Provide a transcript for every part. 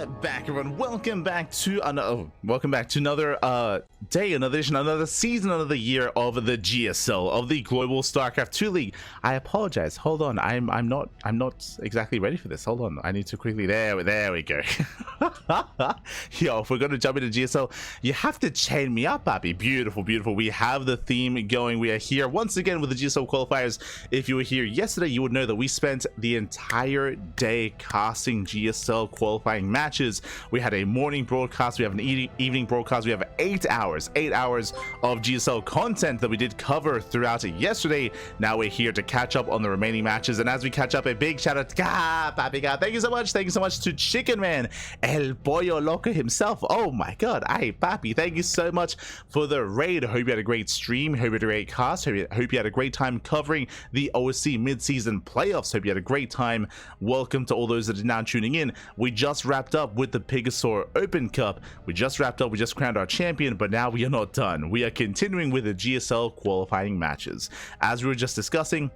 Back everyone, welcome back to another day, another edition, another season, another year of the GSL of the Global StarCraft 2 League. I apologize. Hold on. I'm not exactly ready for this. Hold on. I need to quickly there we go. Yo, if we're gonna jump into GSL, you have to chain me up, Abby. Beautiful, beautiful. We have the theme going. We are here once again with the GSL qualifiers. If you were here yesterday, you would know that we spent the entire day casting GSL qualifying matches. We had a morning broadcast, we have an evening broadcast, we have 8 hours of GSL content that we did cover throughout yesterday. Now we're here to catch up on the remaining matches, and as we catch up, a big shout out to Papi God. Thank you so much to Chicken Man, El Pollo Loco himself. Oh my god, hey Papi, thank you so much for the raid. Hope you had a great stream, hope you had a great cast, hope you had a great time covering the OSC mid-season playoffs. Hope you had a great time. Welcome to all those that are now tuning in. We just wrapped up with the Pegasaur Open Cup. We just crowned our champion, but now we are not done. We are continuing with the GSL qualifying matches. As we were just discussing,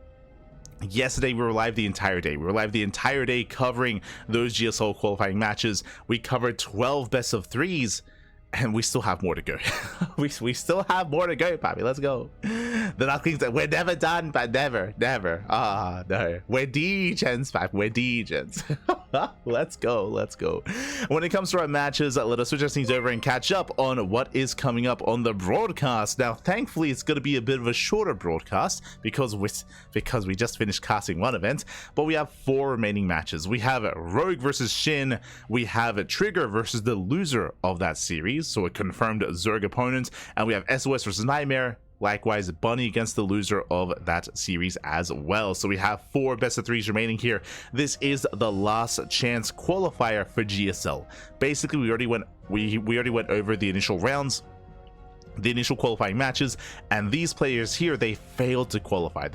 yesterday we were live the entire day. Covering those GSL qualifying matches. We covered 12 best of threes, and we still have more to go. we still have more to go, Papi. Let's go. The Ducklings, we're never done, but never. No. We're degens, Papi. We're degens. Let's go. When it comes to our matches, let us switch our things over and catch up on what is coming up on the broadcast. Now, thankfully, it's going to be a bit of a shorter broadcast because we just finished casting one event, but we have 4 remaining matches. We have Rogue versus Shin. We have Trigger versus the loser of that series, so a confirmed Zerg opponent, and we have SOS versus Nightmare. Likewise, Bunny against the loser of that series as well. So we have 4 best of 3s remaining here. This is the last chance qualifier for GSL. Basically, we already went over the initial rounds, the initial qualifying matches, and these players here, they failed to qualify.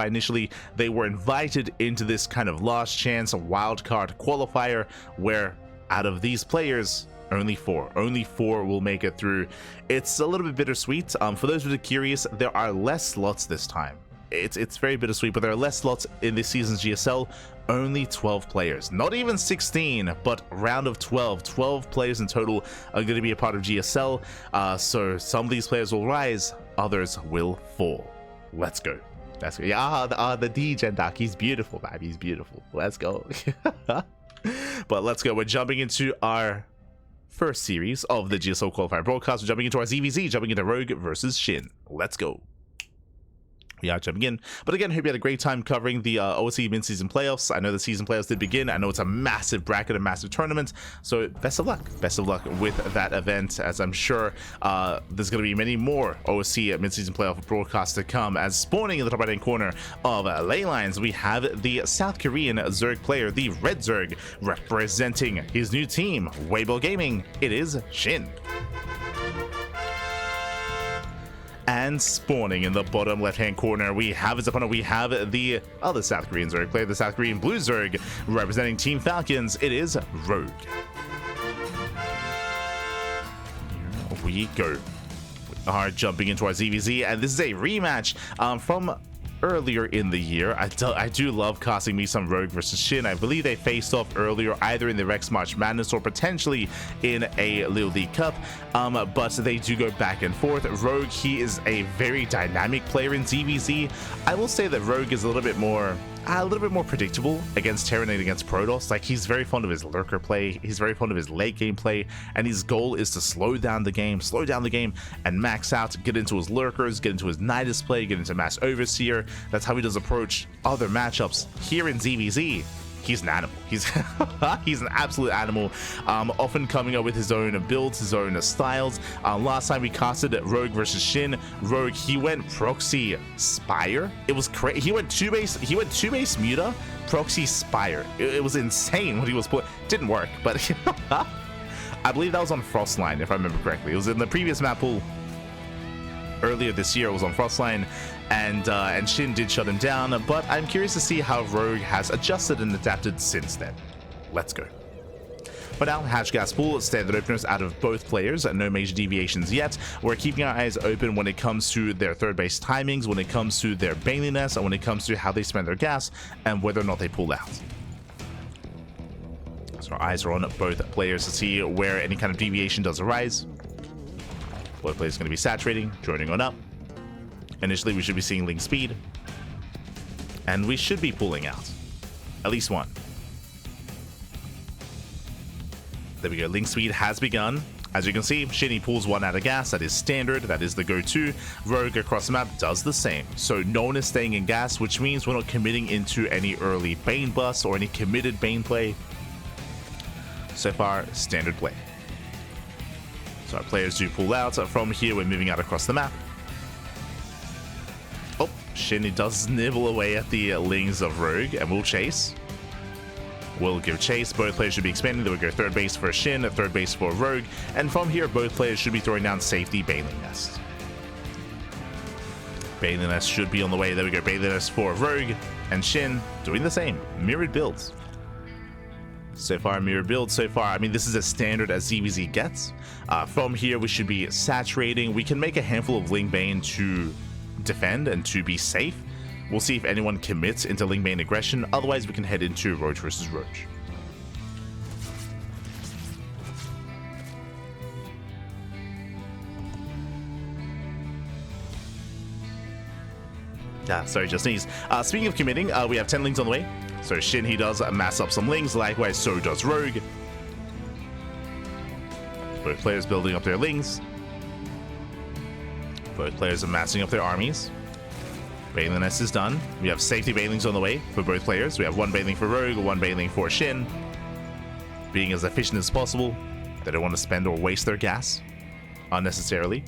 Initially. They were invited into this kind of last chance wildcard qualifier, where out of these players, only four will make it through. It's a little bit bittersweet. For those who are curious, there are less slots this time. It's very bittersweet, but there are less slots in this season's GSL. Only 12 players, not even 16, but round of 12 players in total are going to be a part of GSL. So some of these players will rise, others will fall. Let's go. Yeah, the DJ Doc, he's beautiful, man. He's beautiful. Let's go. But let's go. We're jumping into our first series of the GSL qualifier broadcast. We're jumping into our ZvZ, jumping into Rogue versus Shin. Let's go. We are jumping in, but again, hope you had a great time covering the OSC mid-season playoffs. I know the season playoffs did begin. I know it's a massive bracket, a massive tournament, so best of luck with that event, as I'm sure there's going to be many more OSC mid-season playoff broadcasts to come. As spawning in the top right hand corner of Ley Lines, we have the South Korean Zerg player, the Red Zerg, representing his new team, Weibo Gaming. It is Shin. And spawning in the bottom left-hand corner, we have his opponent. We have the other South Korean Zerg player, the South Korean Blue Zerg, representing Team Falcons. It is Rogue. Here we go. We are jumping into our ZvZ, and this is a rematch from earlier in the year. I do love casting me some Rogue versus Shin. I believe they faced off earlier, either in the Rex March Madness or potentially in a Little League Cup, but they do go back and forth. Rogue, he is a very dynamic player in ZvZ. I will say that Rogue is a little bit more predictable against Terran and against Protoss. Like, he's very fond of his lurker play, he's very fond of his late game play, and his goal is to slow down the game and max out, get into his lurkers, get into his Nidus play, get into Mass Overseer. That's how he does approach other matchups. Here in ZvZ, he's an animal. He's an absolute animal, often coming up with his own builds, his own styles. Last time we casted Rogue versus Shin, Rogue, he went Proxy Spire. It was crazy. He went two base Muta, Proxy Spire. It was insane what he was playing. Didn't work, but I believe that was on Frostline, if I remember correctly. It was in the previous map pool earlier this year. It was on Frostline, and Shin did shut him down, but I'm curious to see how Rogue has adjusted and adapted since then. Let's go. For now, Hatch Gas Pool, standard openers out of both players, no major deviations yet. We're keeping our eyes open when it comes to their third base timings, when it comes to their baneliness, and when it comes to how they spend their gas and whether or not they pull out. So our eyes are on both players to see where any kind of deviation does arise. Both players going to be saturating, joining on up. Initially, we should be seeing Link speed. And we should be pulling out. At least one. There we go. Link speed has begun. As you can see, SHIN pulls one out of gas. That is standard. That is the go-to. Rogue across the map does the same. So no one is staying in gas, which means we're not committing into any early Bane bust or any committed Bane play. So far, standard play. So our players do pull out. From here, we're moving out across the map. Oh, SHIN does nibble away at the Lings of Rogue, and we'll chase. We'll give chase. Both players should be expanding. They will go third base for SHIN, a third base for Rogue, and from here, both players should be throwing down safety Baneling Nest. Baneling Nest should be on the way. There we go. Baneling Nest for Rogue, and SHIN doing the same. Mirrored builds. So far, mirrored build. So far, I mean, this is as standard as ZvZ gets. From here, we should be saturating. We can make a handful of Ling Bane to defend and to be safe. We'll see if anyone commits into Ling Bane aggression. Otherwise, we can head into Roach versus Roach. Sorry, just sneeze. Speaking of committing, we have 10 Lings on the way. So SHIN, he does mass up some Lings. Likewise, so does Rogue. Both players building up their Lings. Both players are massing up their armies. Baneling Nest is done. We have safety Banelings on the way for both players. We have one Baneling for Rogue, one Baneling for SHIN. Being as efficient as possible. They don't want to spend or waste their gas unnecessarily.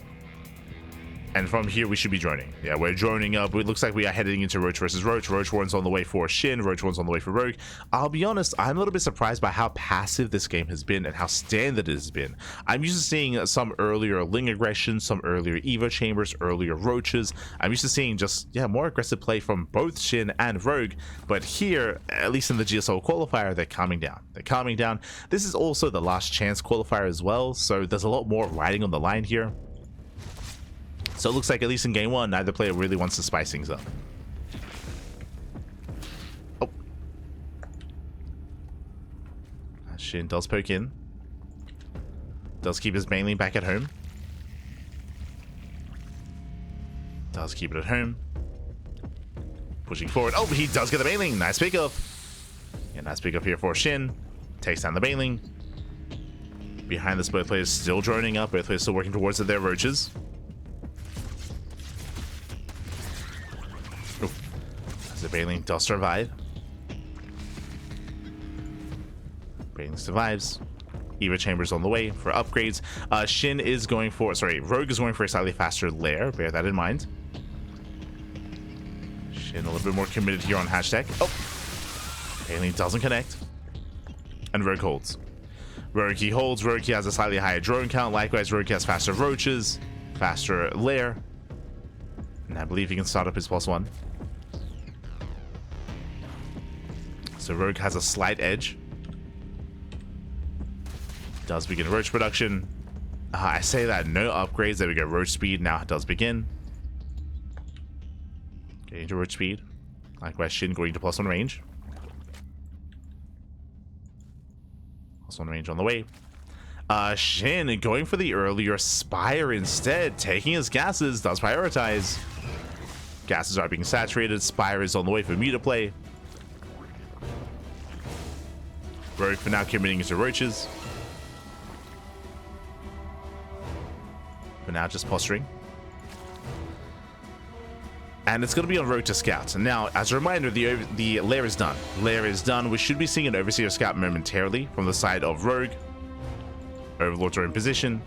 And from here, we should be droning. Yeah, we're droning up. It looks like we are heading into Roach versus Roach. Roach one's on the way for SHIN. Roach one's on the way for Rogue. I'll be honest, I'm a little bit surprised by how passive this game has been and how standard it has been. I'm used to seeing some earlier Ling aggression, some earlier Evo chambers, earlier Roaches. I'm used to seeing just, yeah, more aggressive play from both SHIN and Rogue. But here, at least in the GSL qualifier, they're calming down. They're calming down. This is also the last chance qualifier as well, so there's a lot more riding on the line here. So it looks like, at least in game one, neither player really wants to spice things up. Oh. SHIN does poke in. Does keep his Baneling back at home. Does keep it at home. Pushing forward. Oh, he does get the Baneling. Nice pickup. Yeah, nice pickup here for SHIN. Takes down the Baneling. Behind this, both players still droning up. Both players still working towards their Roaches. The Baneling does survive. Baneling survives. Evo Chambers on the way for upgrades. SHIN is going for, Rogue is going for a slightly faster lair. Bear that in mind. SHIN a little bit more committed here on hashtag. Oh! Baneling doesn't connect. And Rogue holds. Rogue he holds. Rogue he has a slightly higher drone count. Likewise, Rogue has faster Roaches, faster lair. And I believe he can start up his +1. So Rogue has a slight edge. Does begin Roach production. I say that, no upgrades. There we go. Roach speed now does begin. Getting to Roach speed. Likewise, SHIN going to +1 range. +1 range on the way. SHIN going for the earlier Spire instead. Taking his gases. Does prioritize. Gases are being saturated. Spire is on the way for meter play. Rogue for now committing into Roaches. For now, just posturing. And it's going to be on Rogue to scout. And now, as a reminder, the lair is done. Lair is done. We should be seeing an Overseer scout momentarily from the side of Rogue. Overlords are in position.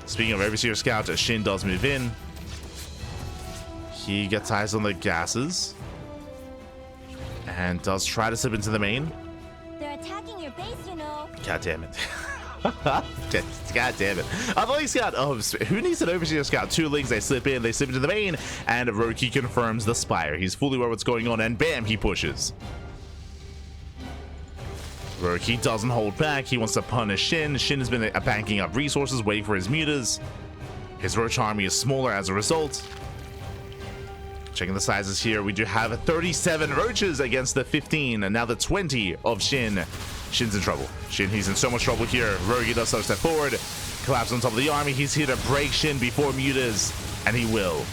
Speaking of Overseer scout, SHIN does move in. He gets eyes on the gases. And does try to slip into the main. They're attacking your base, you know. God damn it. God damn it. I've Scout. Oh, who needs an Overseer Scout? 2 Lings, they slip into the main, and Rogue confirms the Spire. He's fully aware what's going on, and bam, he pushes. Rogue, he doesn't hold back. He wants to punish SHIN. SHIN has been banking up resources, waiting for his mutas. His Roach army is smaller as a result. Checking the sizes here, we do have 37 roaches against the 15, and now the 20 of SHIN. SHIN's in trouble. SHIN, he's in so much trouble here. Rogi does start step forward, collapse on top of the army. He's here to break SHIN before Mutas, and he will.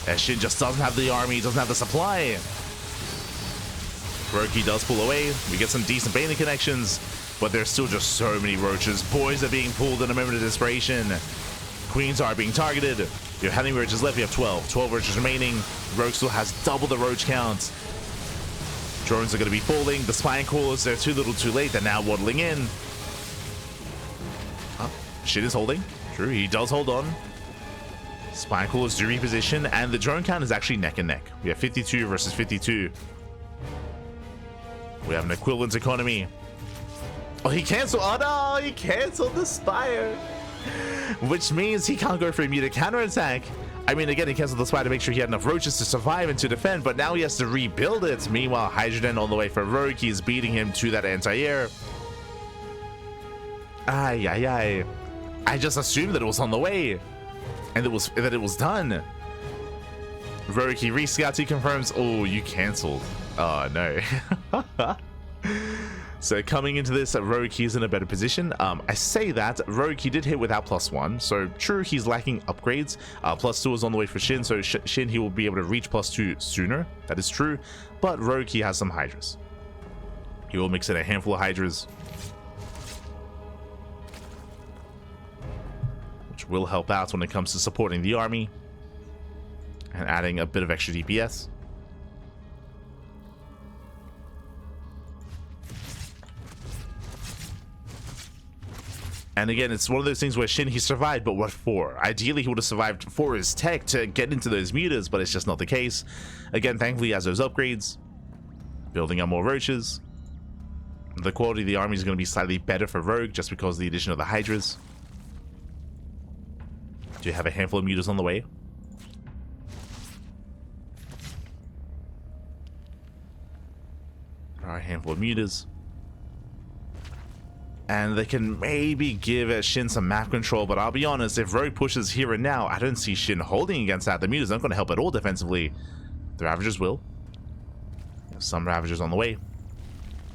As SHIN just doesn't have the army, doesn't have the supply. Rogi does pull away. We get some decent baiting connections, but there's still just so many roaches. Boys are being pulled in a moment of desperation. Queens are being targeted. You have how many roaches left? You have 12. 12 roaches remaining. Rogue still has double the roach count. Drones are going to be falling. The spine crawlers, they're too little too late. They're now waddling in. Oh, SHIN is holding. True, he does hold on. Spine crawlers do reposition, and the drone count is actually neck and neck. We have 52 versus 52. We have an equivalent economy. Oh, he canceled. Oh no, he canceled the Spire. Which means he can't go for a muted counterattack. I mean, again, he canceled the Spire to make sure he had enough roaches to survive and to defend, but now he has to rebuild it. Meanwhile, Hydrogen on the way for Rogue. He's beating him to that anti-air. Ay, ay, ay. I just assumed that it was on the way. And that it was done. Rogue, he rescouts, he confirms. Oh, you canceled. Oh, no. So coming into this, Rogue, he's in a better position. I say that, Rogue, he did hit without +1. So true, he's lacking upgrades. +2 is on the way for SHIN. So SHIN, he will be able to reach +2 sooner. That is true. But Rogue, he has some Hydras. He will mix in a handful of Hydras, which will help out when it comes to supporting the army and adding a bit of extra DPS. And again, it's one of those things where SHIN, he survived, but what for? Ideally, he would have survived for his tech to get into those mutas, but it's just not the case. Again, thankfully, he has those upgrades, building up more roaches. The quality of the army is going to be slightly better for Rogue just because of the addition of the Hydras. Do you have a handful of mutas on the way? There are a handful of mutas. And they can maybe give SHIN some map control, but I'll be honest, if Rogue pushes here and now, I don't see SHIN holding against that. The mutas aren't going to help at all defensively. The Ravagers will. Some Ravagers on the way.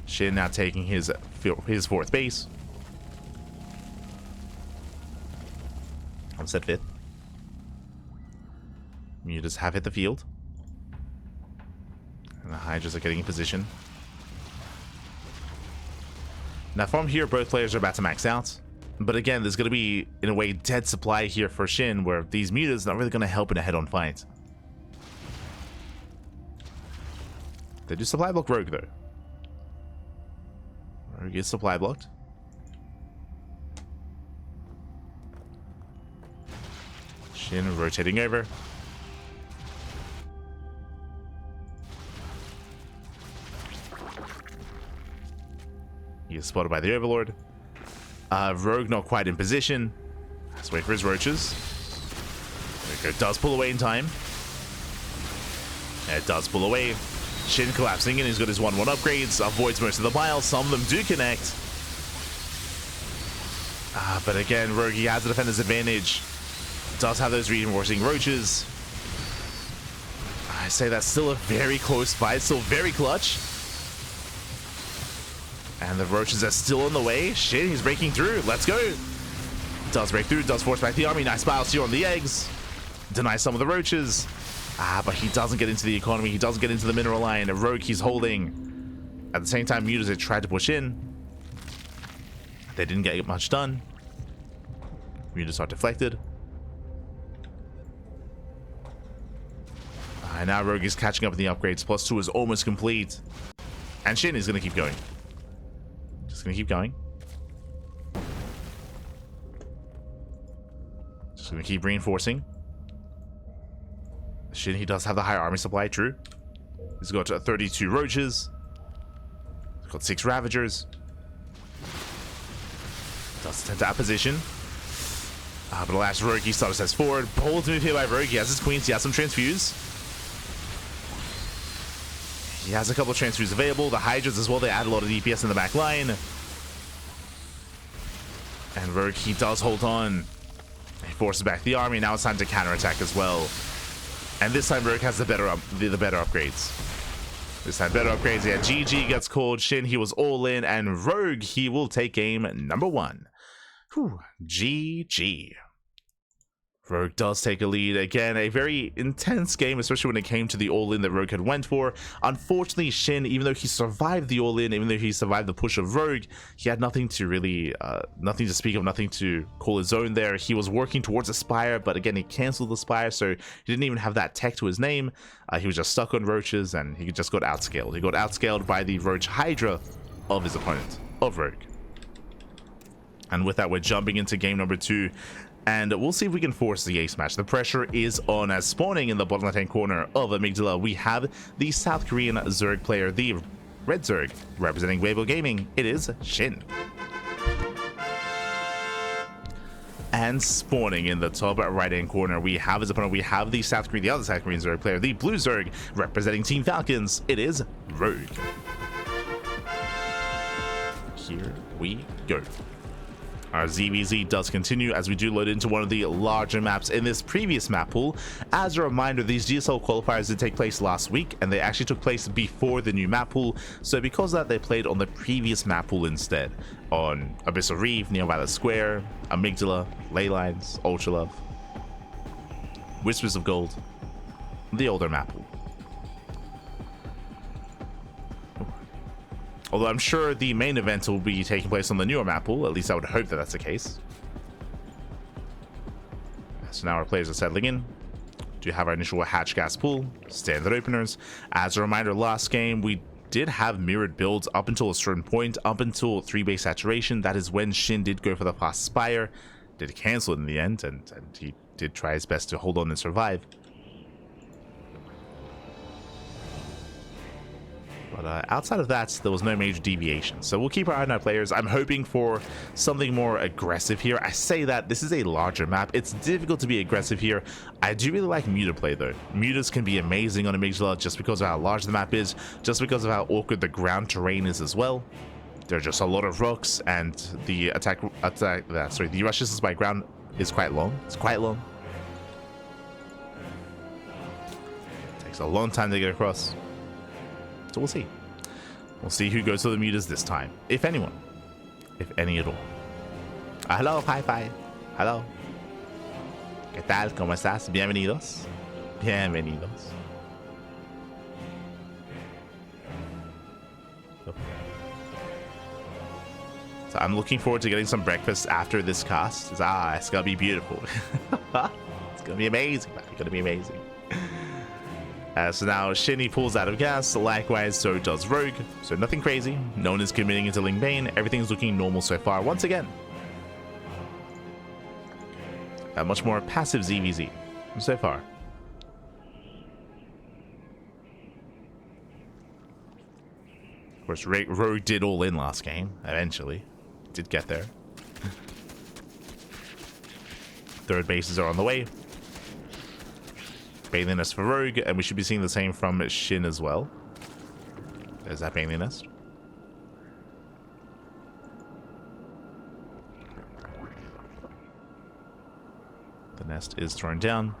SHIN now taking his fourth base. I'm set fifth. Mutas have hit the field. And the Hydras are getting in position. Now from here, both players are about to max out. But again, there's going to be, in a way, dead supply here for SHIN, where these mutas are not really going to help in a head-on fight. They do supply block Rogue, though. Rogue is supply blocked. SHIN rotating over. He is spotted by the Overlord. Rogue not quite in position. Let's wait for his roaches. There we go. Does pull away in time. It does pull away. SHIN collapsing, and he's got his 1-1 upgrades. Avoids most of the miles. Some of them do connect. But again, Rogue, he has the defender's advantage. Does have those reinforcing roaches. I say that's still a very close fight. Still very clutch. And the roaches are still on the way. SHIN, he's breaking through. Let's go. Does break through. Does force back the army. Nice bios here on the eggs. Denies some of the roaches. But he doesn't get into the economy. He doesn't get into the mineral line. A Rogue, he's holding. At the same time, mutas, they tried to push in. They didn't get much done. Mutas are deflected. And now Rogue is catching up in the upgrades. +2 is almost complete. And SHIN is going to keep going. Just gonna keep going. Just gonna keep reinforcing. SHIN, he does have the higher army supply, true. He's got 32 roaches. He's got 6 Ravagers. Does tend to opposition. But the last Rogue, he starts as forward. Bold move here by Rogue. He has his queens. He has some transfuse. He has a couple of transfuse available. The Hydras as well. They add a lot of DPS in the back line. And Rogue, he does hold on. He forces back the army. Now it's time to counterattack as well. And this time Rogue has the better upgrades. This time better upgrades. Yeah, GG gets called. Shin, he was all in, and Rogue, he will take game number 1. Whew, GG. Rogue does take a lead. Again, a very intense game, especially when it came to the all-in that Rogue had went for. Unfortunately, Shin, even though he survived the all-in, even though he survived the push of Rogue, he had nothing to really, nothing to speak of, nothing to call his own there. He was working towards a Spire, but again, he cancelled the Spire, so he didn't even have that tech to his name. He was just stuck on Roaches, and he just got outscaled. He got outscaled by the Roach Hydra of his opponent, of Rogue. And with that, we're jumping into game number 2. And we'll see if we can force the ace match. The pressure is on, as spawning in the bottom left-hand corner of Amygdala, we have the South Korean Zerg player, the Red Zerg, representing Weibo Gaming. It is Shin. And spawning in the top right-hand corner, we have his opponent. We have the other South Korean Zerg player, the Blue Zerg, representing Team Falcons. It is Rogue. Here we go. Our ZvZ does continue as we do load into one of the larger maps in this previous map pool. As a reminder, these GSL qualifiers did take place last week, and they actually took place before the new map pool. So because of that, they played on the previous map pool instead, on Abyssal Reef, Neo Violet Square, Amygdala, Leylines, Ultra Love, Whispers of Gold, the older map pool. Although I'm sure the main event will be taking place on the newer map pool. At least I would hope that that's the case. So now our players are settling in. Do have our initial hatch gas pool, standard openers. As a reminder, last game we did have mirrored builds up until a certain point, up until 3 base saturation. That is when Shin did go for the fast Spire. Did cancel it in the end, and he did try his best to hold on and survive. But outside of that, there was no major deviation. So we'll keep our eye on our players. I'm hoping for something more aggressive here. I say that this is a larger map. It's difficult to be aggressive here. I do really like Muta play though. Mutas can be amazing on Amygdala just because of how large the map is, just because of how awkward the ground terrain is as well. There are just a lot of rocks, and the the rush distance by ground is quite long. It's quite long. It takes a long time to get across. So we'll see. We'll see who goes to the mutas this time. If anyone. If any at all. Hello, hi. Hello. ¿Qué tal? ¿Cómo estás? Bienvenidos. Bienvenidos. So I'm looking forward to getting some breakfast after this cast. It's gonna be beautiful. It's gonna be amazing, man. It's gonna be amazing. So now Shin pulls out of gas, likewise so does Rogue, so nothing crazy, no one is committing into Ling Bane, everything's looking normal so far once again. A much more passive ZvZ so far. Of course, Rogue did all in last game, eventually, did get there. Third bases are on the way. Bathing Nest for Rogue, and we should be seeing the same from Shin as well. There's that Bathing Nest. The nest is thrown down.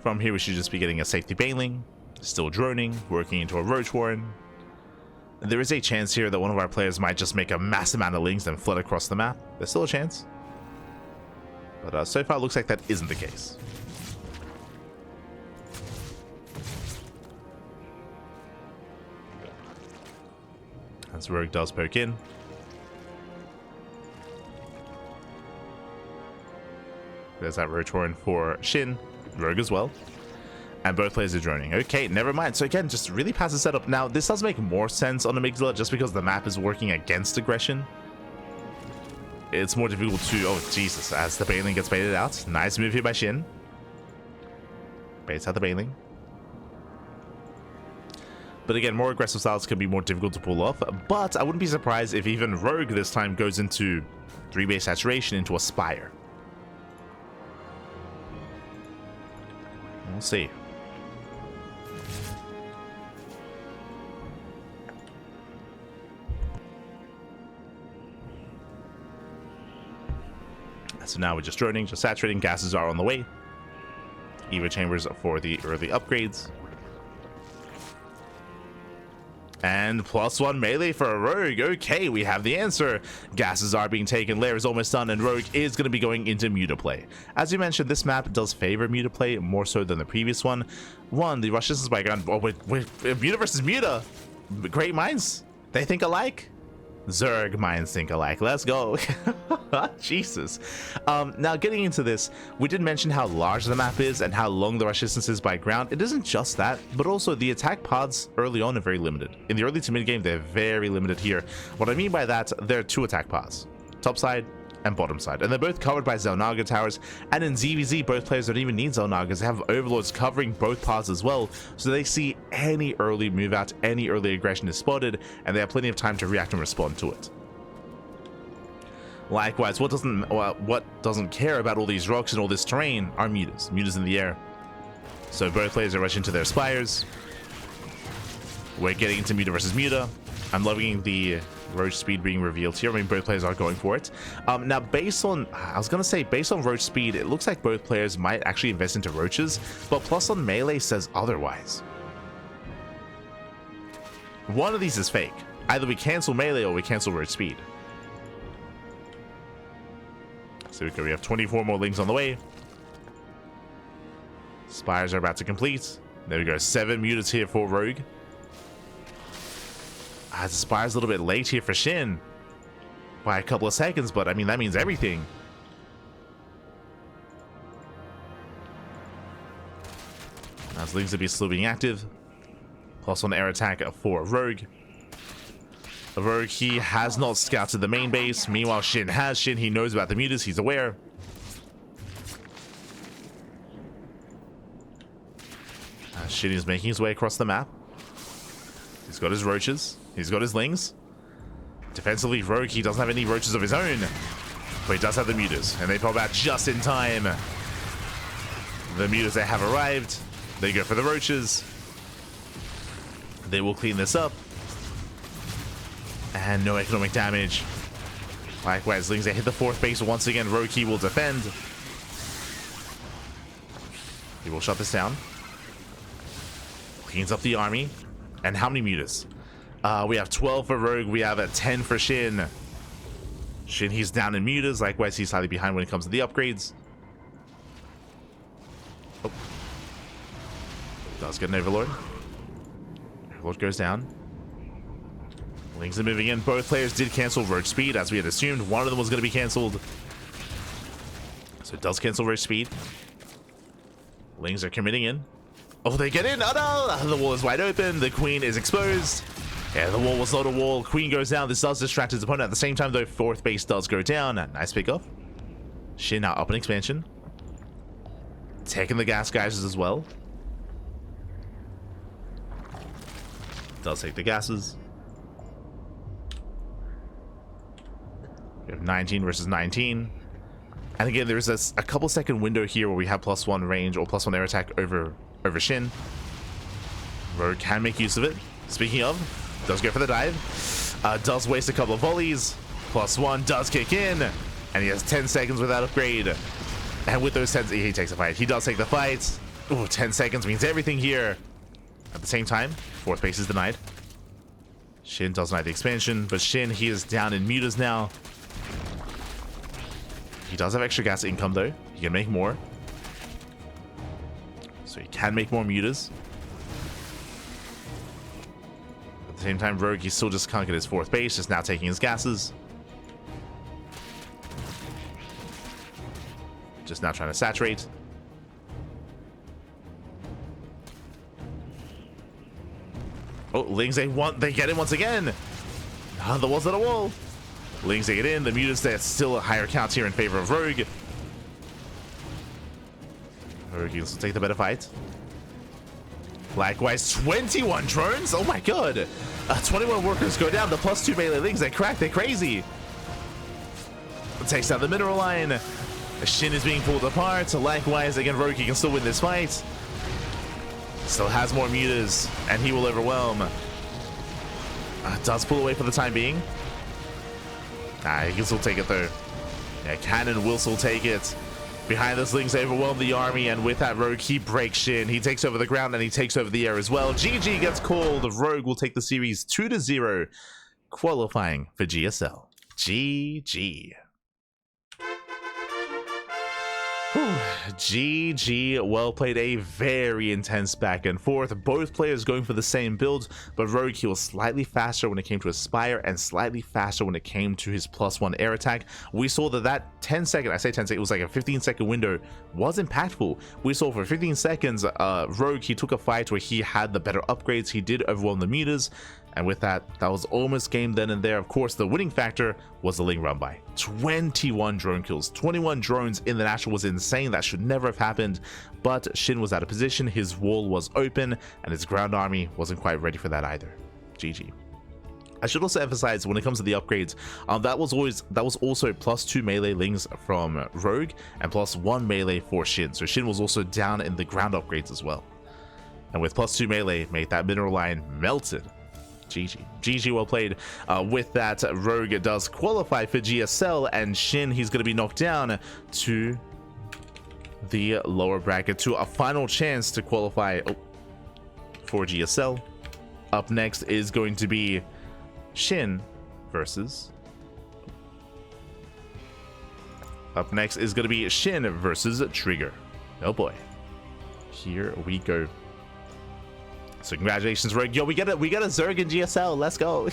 From here, we should just be getting a safety bailing, still droning, working into a roach warren. There is a chance here that one of our players might just make a mass amount of links and flood across the map. There's still a chance. But so far, it looks like that isn't the case. As Rogue does poke in. There's that roach warren for Shin. Rogue as well, and both players are droning. Okay, never mind. So again, just really passive setup. Now this does make more sense on Amygdala just because the map is working against aggression. It's more difficult to, oh Jesus, as the bailing gets baited out. Nice move here by Shin. Baits out the bailing. But again, more aggressive styles can be more difficult to pull off, but I wouldn't be surprised if even Rogue this time goes into 3 base saturation into a Spire. We'll see. So now we're just droning, just saturating. Gases are on the way. Evo chambers for the early upgrades. And +1 melee for a rogue. Okay, we have the answer. Gases are being taken, lair is almost done, and rogue is going to be going into muta play. As you mentioned, this map does favor muta play more so than the previous one. The rush distance by gun. Oh, muta versus muta. Great minds. They think alike. Zerg minds think alike. Let's go. Jesus. Now getting into this, we did mention how large the map is and how long the rush distance is by ground. It isn't just that, but also the attack paths early on are very limited. In the early to mid game, they're very limited here. What I mean by that, there are 2 attack paths, top side and bottom side, and they're both covered by Xel'Naga towers. And in ZvZ, both players don't even need Xel'Nagas. They have overlords covering both paths as well, so they see any early move out, any early aggression is spotted, and they have plenty of time to react and respond to it. Likewise, what doesn't care about all these rocks and all this terrain are mutas in the air. So both players are rushing to their spires. We're getting into muta versus muta. I'm loving the roach speed being revealed here. I mean, both players are going for it. Now, based on roach speed, it looks like both players might actually invest into roaches, but +1 melee says otherwise. One of these is fake. Either we cancel melee or we cancel roach speed. So we have 24 more lings on the way. Spires are about to complete. There we go, 7 mutas here for rogue. The Spire's a little bit late here for SHIN by a couple of seconds, but I mean, that means everything. As Lings will be still being active. +1 air attack for Rogue. The Rogue, he has not scouted the main base. Meanwhile, SHIN has. SHIN, he knows about the mutas. He's aware. SHIN is making his way across the map. He's got his roaches. He's got his lings. Defensively, Rogue, he doesn't have any roaches of his own, but he does have the mutas, and they pop out just in time. The mutas, they have arrived. They go for the roaches. They will clean this up. And no economic damage. Likewise, lings, they hit the 4th base once again. Rogue, he will defend. He will shut this down. Cleans up the army. And how many mutas? We have 12 for Rogue. We have a 10 for SHIN. SHIN, he's down in mutas. Likewise, he's slightly behind when it comes to the upgrades. Oh. Does get an Overlord. Overlord goes down. Lings are moving in. Both players did cancel Rogue speed, as we had assumed. One of them was going to be cancelled. So it does cancel Rogue speed. Lings are committing in. Oh, they get in. Oh no! The wall is wide open. The queen is exposed. Yeah, the wall was not a wall. Queen goes down. This does distract his opponent. At the same time, though, 4th base does go down. Nice pickoff. SHIN now up an expansion. Taking the gas geysers as well. Does take the gases. We have 19 versus 19. And again, there is a couple second window here where we have +1 range or +1 air attack over SHIN. Rogue can make use of it. Speaking of, does go for the dive. Does waste a couple of volleys. +1 does kick in. And he has 10 seconds without upgrade. And with those 10, he takes the fight. He does take the fight. Ooh, 10 seconds means everything here. At the same time, 4th base is denied. SHIN does deny the expansion, but SHIN, he is down in mutas now. He does have extra gas income though. He can make more. So he can make more mutas. At the same time, Rogue, he still just can't get his 4th base, just now taking his gases. Just now trying to saturate. Oh, Lings, they get in once again. The wall's not a wall. Lings, they get in. The mutas, there's still a higher count here in favor of Rogue. Rogue will take the better fight. Likewise, 21 drones. Oh my god. 21 workers go down. The +2 melee Lings, they crack. They're crazy. Takes out the mineral line. SHIN is being pulled apart. So likewise, again, Rogue, he can still win this fight. Still has more mutas, and he will overwhelm. Does pull away for the time being. He can still take it though. Yeah, Cannon will still take it. Behind the slings, they overwhelm the army, and with that, Rogue, he breaks Shin. He takes over the ground, and he takes over the air as well. GG gets called. Rogue will take the series 2-0, qualifying for GSL. GG. Whew. GG, well played. A very intense back and forth. Both players going for the same build, but Rogue, he was slightly faster when it came to Aspire and slightly faster when it came to his +1 air attack. We saw that 10 second, I say 10 second, it was like a 15-second window, was impactful. We saw for 15 seconds, Rogue, he took a fight where he had the better upgrades. He did overwhelm the mutas. And with that, that was almost game then and there. Of course, the winning factor was the Ling run by. 21 drone kills, 21 drones in the National was insane. That should never have happened. But Shin was out of position, his wall was open, and his ground army wasn't quite ready for that either. GG. I should also emphasize when it comes to the upgrades, that was also +2 melee Lings from Rogue and +1 melee for Shin. So Shin was also down in the ground upgrades as well. And with +2 melee, made that mineral line melted. GG, well played. With that, Rogue does qualify for GSL, and Shin, he's going to be knocked down to the lower bracket, to a final chance to qualify for GSL. Up next is going to be Shin versus... Up next is going to be Shin versus Trigger. Oh boy. Here we go. So congratulations, Rogue. Yo, we got a Zerg in GSL. Let's go.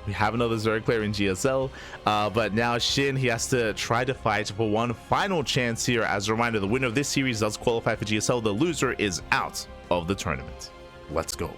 We have another Zerg player in GSL, but now Shin, he has to try to fight for one final chance here. As a reminder, the winner of this series does qualify for GSL. The loser is out of the tournament. Let's go.